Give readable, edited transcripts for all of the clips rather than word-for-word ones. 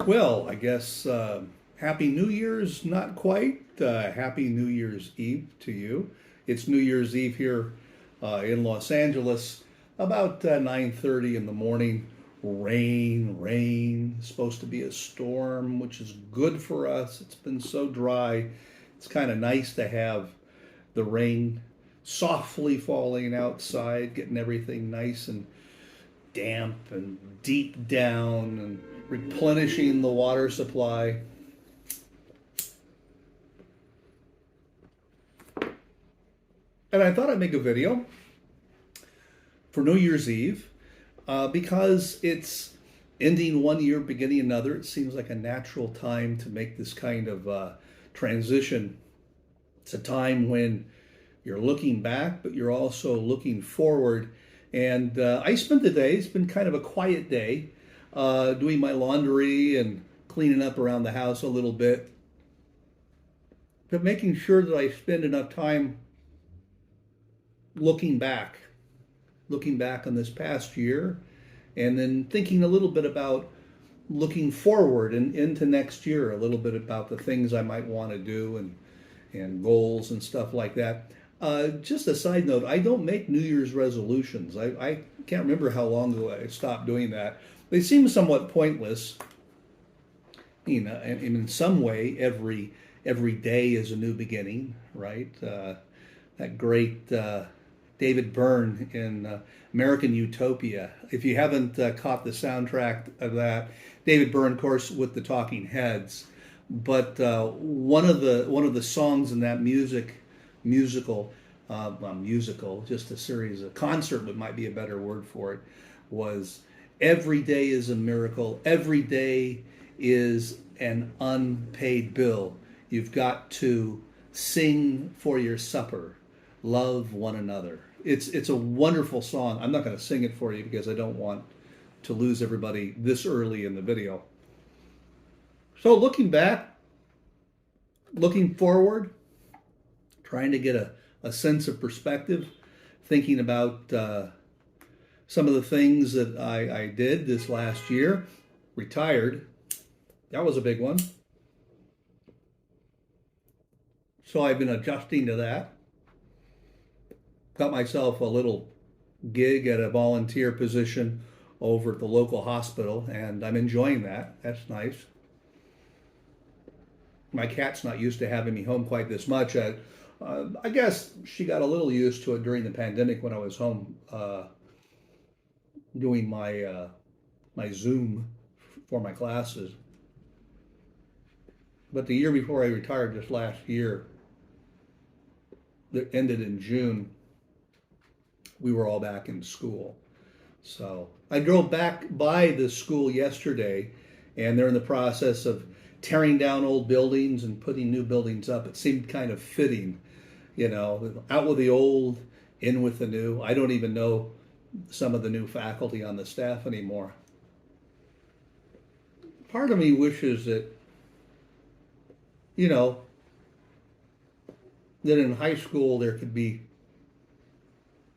Well, I guess Happy New Year's, not quite. Happy New Year's Eve to you. It's New Year's Eve here in Los Angeles, about 9:30 in the morning. Rain, rain. It's supposed to be a storm, which is good for us. It's been so dry. It's kind of nice to have the rain softly falling outside, getting everything nice and damp and deep down and replenishing the water supply. And I thought I'd make a video for New Year's Eve because it's ending one year, beginning another. It seems like a natural time to make this kind of transition. It's a time when you're looking back, but you're also looking forward. And I spent the day, it's been kind of a quiet day, doing my laundry and cleaning up around the house a little bit, but making sure that I spend enough time looking back on this past year, and then thinking a little bit about looking forward and into next year, a little bit about the things I might want to do and goals and stuff like that. Just a side note, I don't make New Year's resolutions. I can't remember how long ago I stopped doing that. They seem somewhat pointless. You know, and in some way, every day is a new beginning, right? That great David Byrne in American Utopia. If you haven't caught the soundtrack of that, David Byrne, of course, with the Talking Heads, but one of the songs in that musical, just a series of concert, but might be a better word for it, was every day is a miracle. Every day is an unpaid bill. You've got to sing for your supper. Love one another. It's a wonderful song. I'm not going to sing it for you because I don't want to lose everybody this early in the video. So looking back, looking forward, trying to get a sense of perspective, thinking about some of the things that I did this last year. Retired. That was a big one. So I've been adjusting to that. Got myself a little gig at a volunteer position over at the local hospital, and I'm enjoying that. That's nice. My cat's not used to having me home quite this much. I guess she got a little used to it during the pandemic when I was home doing my Zoom for my classes. But the year before I retired, just last year, that ended in June, we were all back in school. So I drove back by the school yesterday, and they're in the process of tearing down old buildings and putting new buildings up. It seemed kind of fitting, out with the old, in with the new. I don't even know some of the new faculty on the staff anymore. Part of me wishes that, that in high school there could be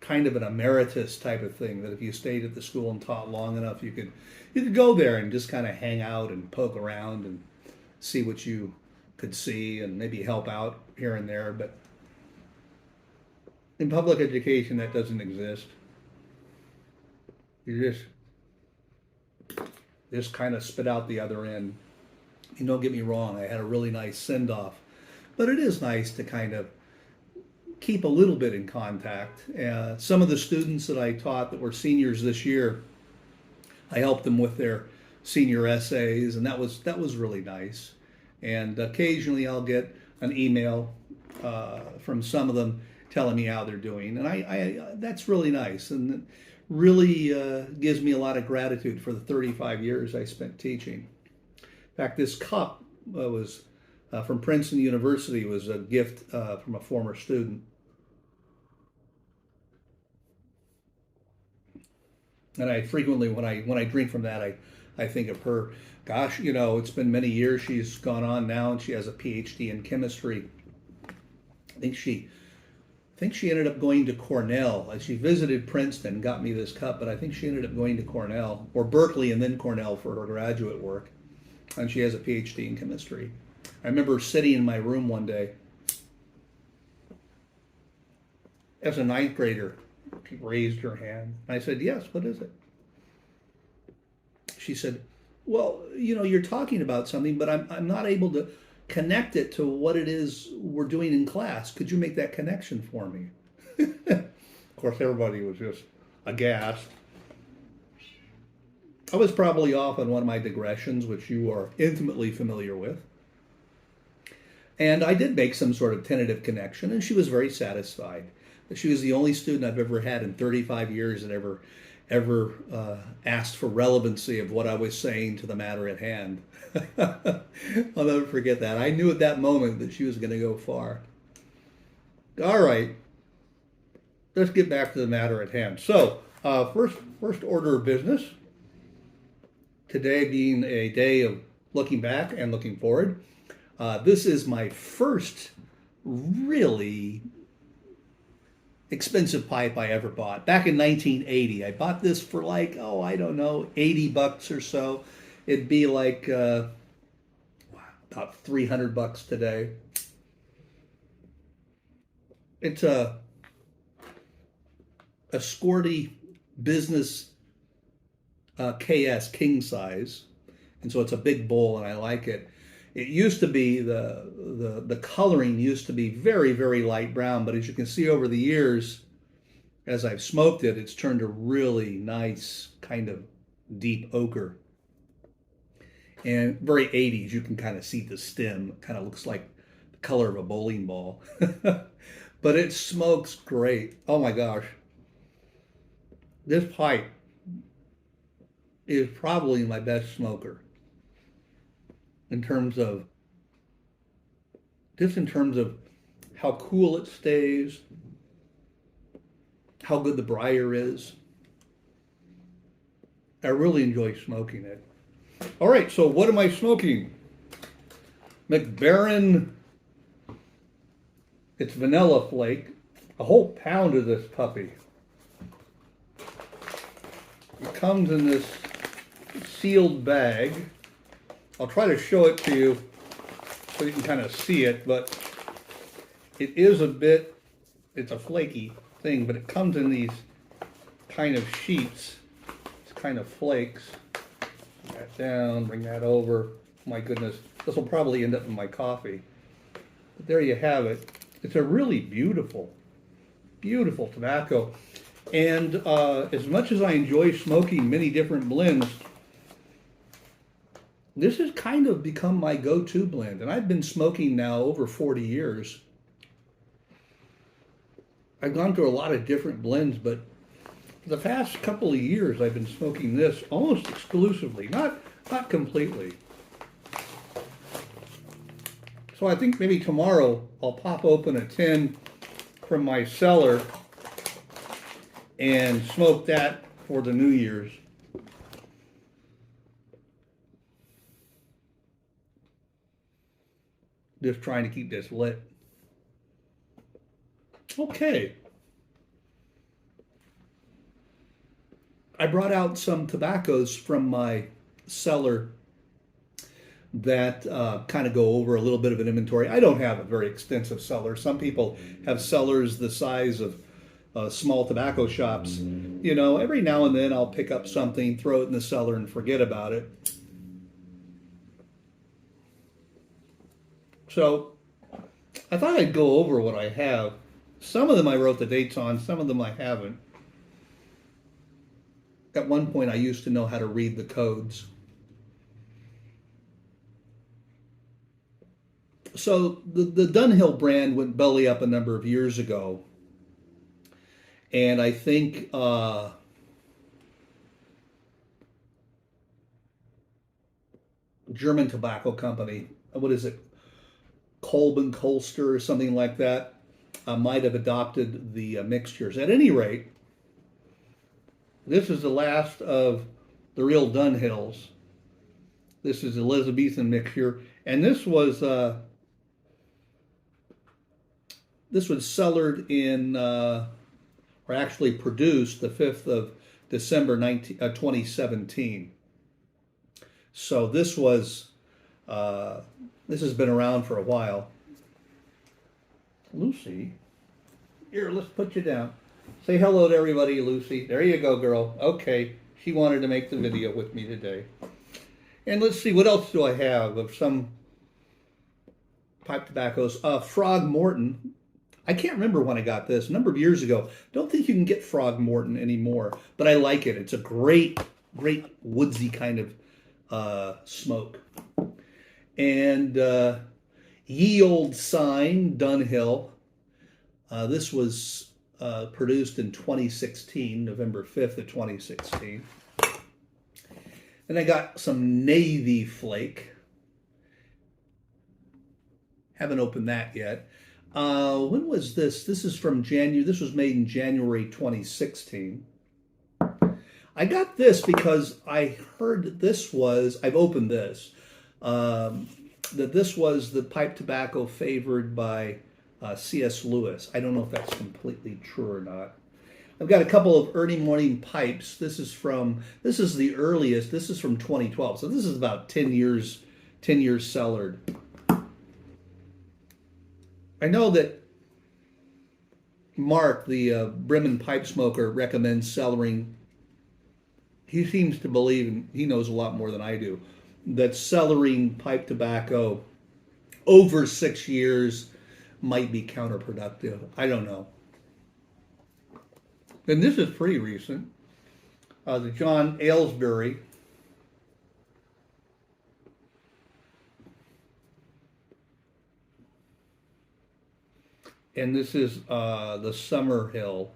kind of an emeritus type of thing, that if you stayed at the school and taught long enough, you could go there and just kind of hang out and poke around and see what you could see and maybe help out here and there. But in public education, that doesn't exist. You just kind of spit out the other end. And don't get me wrong, I had a really nice send-off, but it is nice to kind of keep a little bit in contact. Some of the students that I taught that were seniors this year, I helped them with their senior essays, and that was really nice. And occasionally I'll get an email from some of them telling me how they're doing, and I that's really nice, and it really gives me a lot of gratitude for the 35 years I spent teaching. In fact, this cup was from Princeton University, was a gift from a former student. And I frequently, when I drink from that, I think of her. Gosh, it's been many years. She's gone on now, and she has a PhD in chemistry. I think she ended up going to Cornell. She visited Princeton, got me this cup, but I think she ended up going to Cornell or Berkeley and then Cornell for her graduate work. and she has a PhD in chemistry. I remember sitting in my room one day as a ninth grader. She raised her hand. I said, "Yes, what is it?" She said, "Well, you're talking about something, but I'm not able to connect it to what it is we're doing in class. Could you make that connection for me?" Of course, everybody was just aghast. I was probably off on one of my digressions, which you are intimately familiar with. And I did make some sort of tentative connection, and she was very satisfied. She was the only student I've ever had in 35 years that ever asked for relevancy of what I was saying to the matter at hand. I'll never forget that. I knew at that moment that she was going to go far. All right, let's get back to the matter at hand. So, first order of business, today being a day of looking back and looking forward. This is my first really expensive pipe I ever bought. Back in 1980, I bought this for like, I don't know, $80 or so. It'd be like about $300 today. It's a Scorty business KS king size, and so it's a big bowl, and I like it. It used to be the coloring used to be very, very light brown, but as you can see over the years, as I've smoked it, it's turned a really nice kind of deep ochre. And very 80s, you can kind of see the stem. It kind of looks like the color of a bowling ball. But it smokes great. Oh my gosh. This pipe is probably my best smoker. In terms of how cool it stays, how good the briar is. I really enjoy smoking it. All right, so what am I smoking? McBaron, it's vanilla flake, a whole pound of this puppy. It comes in this sealed bag. I'll try to show it to you so you can kind of see it, but it is it's a flaky thing, but it comes in these kind of sheets. It's kind of flakes. Bring that down, bring that over. My goodness, this will probably end up in my coffee. But there you have it. It's a really beautiful, beautiful tobacco. And as much as I enjoy smoking many different blends, this has kind of become my go-to blend, and I've been smoking now over 40 years. I've gone through a lot of different blends, but for the past couple of years, I've been smoking this almost exclusively, not completely. So I think maybe tomorrow I'll pop open a tin from my cellar and smoke that for the New Year's. Just trying to keep this lit. Okay. I brought out some tobaccos from my cellar that kind of go over a little bit of an inventory. I don't have a very extensive cellar. Some people have cellars the size of small tobacco shops. Every now and then I'll pick up something, throw it in the cellar, and forget about it. So I thought I'd go over what I have. Some of them I wrote the dates on, some of them I haven't. At one point I used to know how to read the codes. So the Dunhill brand went belly up a number of years ago. And I think German tobacco company, what is it? Kolben Kolster or something like that, might have adopted the mixtures. At any rate, this is the last of the real Dunhills. This is Elizabethan mixture, and this was cellared in, or actually produced the 5th of December 2017. So this was This has been around for a while. Lucy, here, let's put you down. Say hello to everybody, Lucy. There you go, girl. Okay, she wanted to make the video with me today. And let's see, what else do I have of some pipe tobaccos? Frog Morton. I can't remember when I got this, a number of years ago. Don't think you can get Frog Morton anymore, but I like it. It's a great woodsy kind of smoke. And Ye Old Sign, Dunhill. This was produced in 2016, November 5th of 2016. And I got some Navy Flake. Haven't opened that yet. When was this? This is from January. This was made in January 2016. I got this because I heard this was, I've opened this, that this was the pipe tobacco favored by C.S. Lewis. I don't know if that's completely true or not. I've got a couple of early morning pipes. This is the earliest. This is from 2012. So this is about 10 years cellared. I know that Mark, the Bremen pipe smoker, recommends cellaring. He seems to believe, and he knows a lot more than I do, that cellaring pipe tobacco over 6 years might be counterproductive. I don't know. And this is pretty recent. The John Aylesbury. And this is the Summerhill.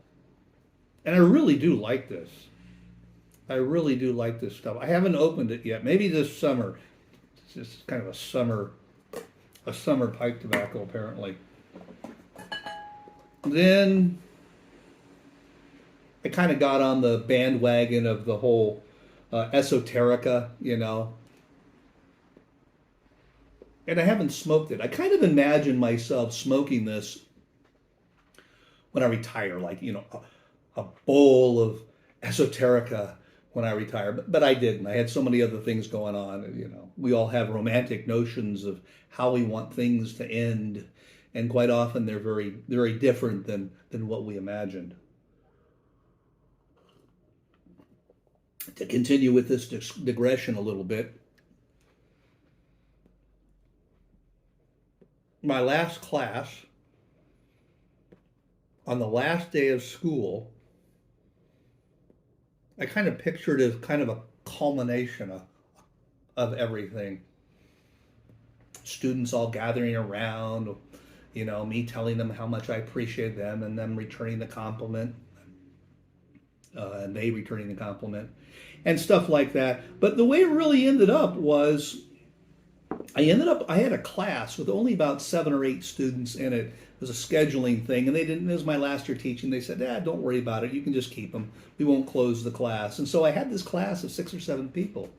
And I really do like this. I really do like this stuff. I haven't opened it yet. Maybe this summer. It's just kind of a summer pipe tobacco, apparently. Then I kind of got on the bandwagon of the whole esoterica, you know. And I haven't smoked it. I kind of imagine myself smoking this when I retire, like, you know, a bowl of esoterica when I retire. But I didn't. I had so many other things going on. You know, we all have romantic notions of how we want things to end. And quite often they're very different than what we imagined. To continue with this digression a little bit, my last class, on the last day of school, I kind of pictured it as kind of a culmination of everything. Students all gathering around, you know, me telling them how much I appreciate them and them returning the compliment, and they returning the compliment, and stuff like that. But the way it really ended up was, I had a class with only about 7 or 8 students in it. It was a scheduling thing, and it was my last year teaching. They said, don't worry about it. You can just keep them. We won't close the class. And so I had this class of 6 or 7 people,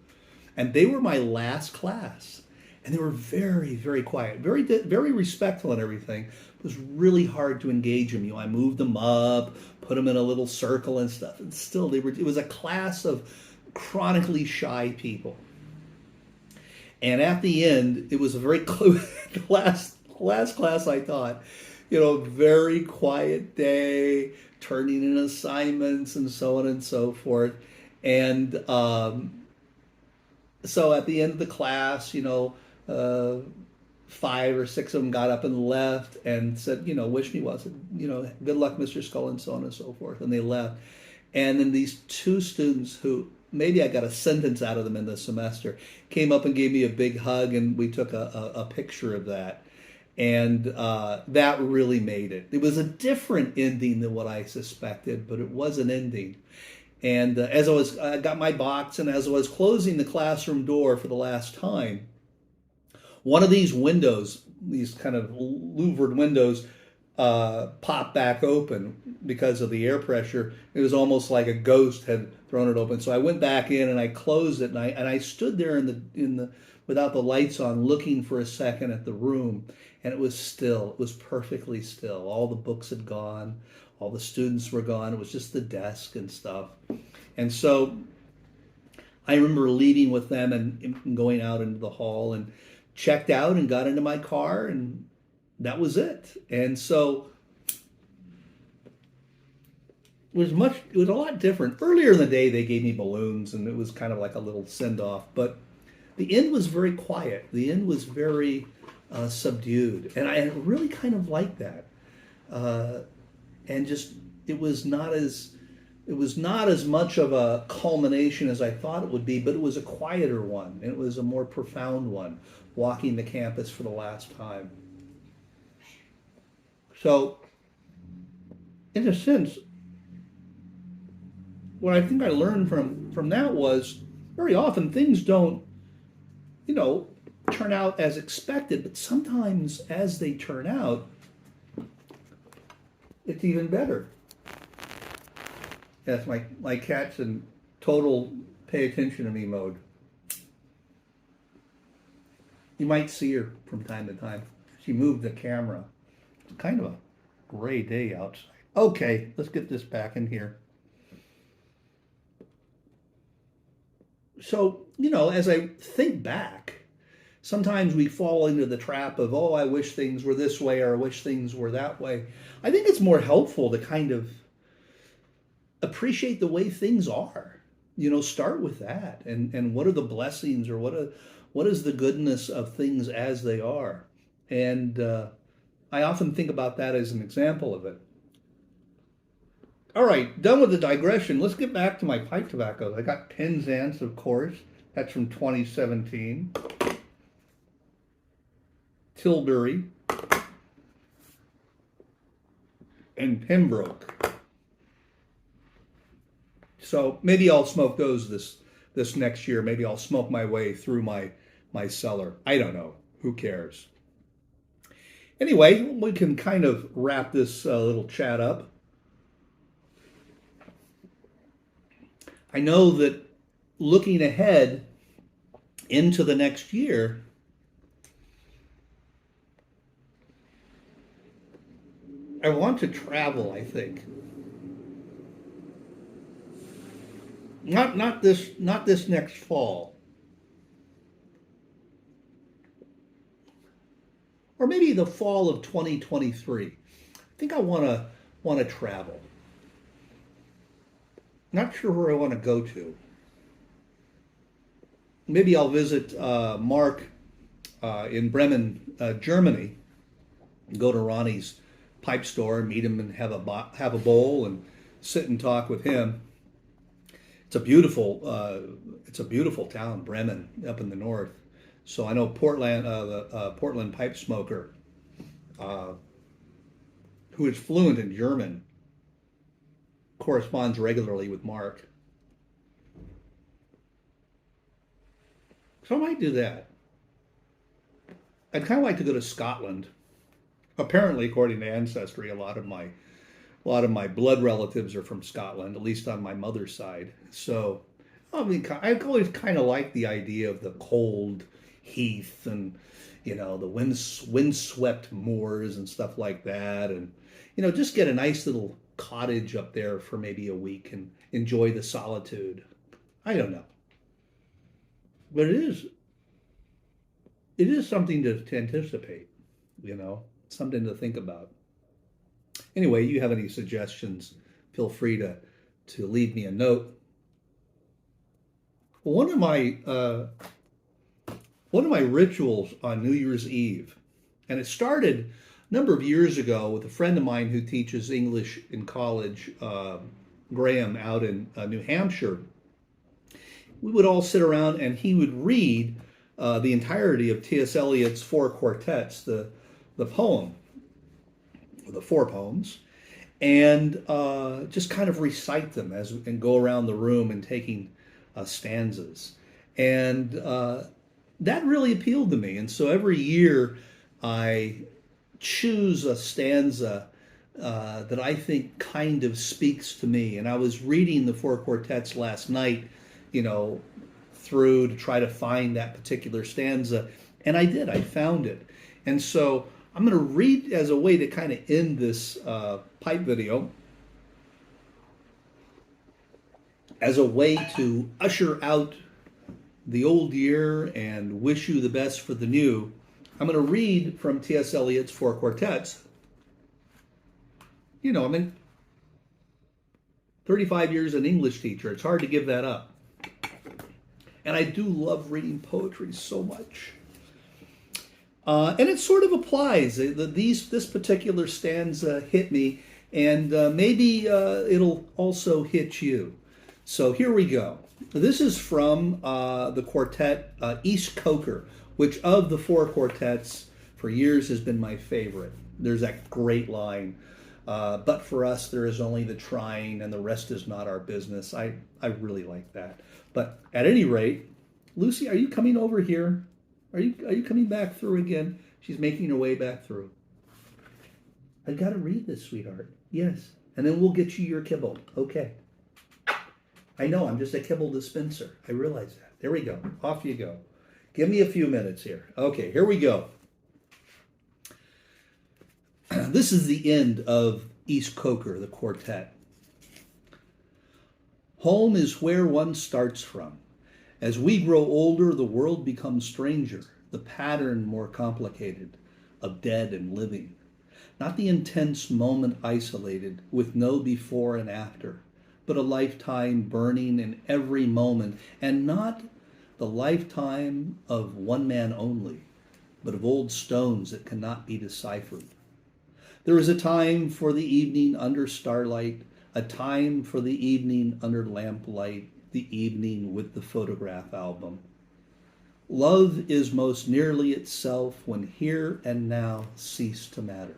and they were my last class. And they were very, very quiet, very respectful and everything. It was really hard to engage them. You know, I moved them up, put them in a little circle and stuff. And still, it was a class of chronically shy people. And at the end, it was a very last class, I thought, you know, very quiet day, turning in assignments and so on and so forth. And so at the end of the class, you know, 5 or 6 of them got up and left and said, you know, wish me well. I said, you know, good luck, Mr. Skull, and so on and so forth. And they left. And then these 2 students who, maybe I got a sentence out of them in the semester, came up and gave me a big hug, and we took a picture of that. And that really made it. It was a different ending than what I suspected, but it was an ending. And as I got my box, and as I was closing the classroom door for the last time, one of these windows, these kind of louvered windows, popped back open because of the air pressure. It was almost like a ghost had thrown it open. So I went back in and I closed it, and I stood there in the without the lights on, looking for a second at the room, and it was still. It was perfectly still. All the books had gone, all the students were gone. It was just the desk and stuff. And so I remember leaving with them and going out into the hall and checked out and got into my car, and that was it. And so it was a lot different. Earlier in the day, they gave me balloons, and it was kind of like a little send off. But the end was very quiet. The end was very subdued, and I really kind of liked that. And just it was not as much of a culmination as I thought it would be, but it was a quieter one, and it was a more profound one. Walking the campus for the last time. So, in a sense, what I think I learned from that was very often things don't, turn out as expected, but sometimes as they turn out, it's even better. Yes, my cat's in total pay attention to me mode. You might see her from time to time. She moved the camera. It's kind of a gray day outside. Okay, let's get this back in here. So, as I think back, sometimes we fall into the trap of, I wish things were this way or I wish things were that way. I think it's more helpful to kind of appreciate the way things are. Start with that. And what are the blessings, or what is the goodness of things as they are? And I often think about that as an example of it. All right, done with the digression. Let's get back to my pipe tobacco. I got Penzance, of course. That's from 2017. Tilbury. And Pembroke. So maybe I'll smoke those this next year. Maybe I'll smoke my way through my cellar. I don't know. Who cares? Anyway, we can kind of wrap this little chat up. I know that looking ahead into the next year, I want to travel, I think. Not this next fall. Or maybe the fall of 2023. I think I want to travel. Not sure where I want to go to. Maybe I'll visit Mark in Bremen, Germany. Go to Ronnie's pipe store, meet him, and have a bowl and sit and talk with him. It's a beautiful town, Bremen, up in the north. So I know Portland, the Portland pipe smoker, who is fluent in German, corresponds regularly with Mark. So I might do that. I'd kind of like to go to Scotland. Apparently, according to Ancestry, a lot of my blood relatives are from Scotland, at least on my mother's side. So, I mean, I've always kind of liked the idea of the cold heath and, the windswept moors and stuff like that. And, just get a nice little cottage up there for maybe a week and enjoy the solitude. I don't know. But it is something to anticipate, something to think about. Anyway, you have any suggestions, feel free to leave me a note. One of my rituals on New Year's Eve, and it started a number of years ago with a friend of mine who teaches English in college, Graham, out in New Hampshire. We would all sit around and he would read the entirety of T.S. Eliot's Four Quartets, the poem, the four poems, and just kind of recite them and go around the room and taking stanzas. And that really appealed to me. And so every year I choose a stanza that I think kind of speaks to me. And I was reading the Four Quartets last night, through to try to find that particular stanza. And I did. I found it. And so I'm going to read as a way to kind of end this pipe video, as a way to usher out the old year and wish you the best for the new, I'm going to read from T.S. Eliot's Four Quartets. You know, I mean, 35 years an English teacher. It's hard to give that up. And I do love reading poetry so much. And it sort of applies. This particular stanza hit me, and maybe it'll also hit you. So here we go. This is from the quartet East Coker, which of the four quartets for years has been my favorite. There's that great line, but for us there is only the trying and the rest is not our business. I really like that. But at any rate, Lucy, are you coming over here? Are you coming back through again? She's making her way back through. I got to read this, sweetheart. Yes. And then we'll get you your kibble. Okay. I know, I'm just a kibble dispenser. I realize that. There we go. Off you go. Give me a few minutes here. Okay, here we go. This is the end of East Coker, the quartet. Home is where one starts from. As we grow older, the world becomes stranger, the pattern more complicated, of dead and living. Not the intense moment isolated, with no before and after, but a lifetime burning in every moment, and not the lifetime of one man only, but of old stones that cannot be deciphered. There is a time for the evening under starlight, a time for the evening under lamplight, the evening with the photograph album. Love is most nearly itself when here and now cease to matter.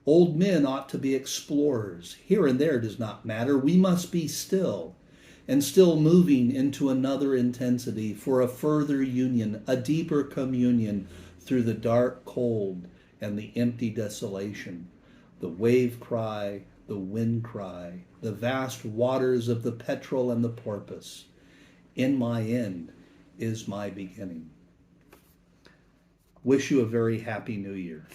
Old men ought to be explorers. Here and there does not matter. We must be still, and still moving into another intensity for a further union, a deeper communion through the dark cold and the empty desolation, the wave cry, the wind cry, the vast waters of the petrel and the porpoise. In my end is my beginning. Wish you a very happy new year.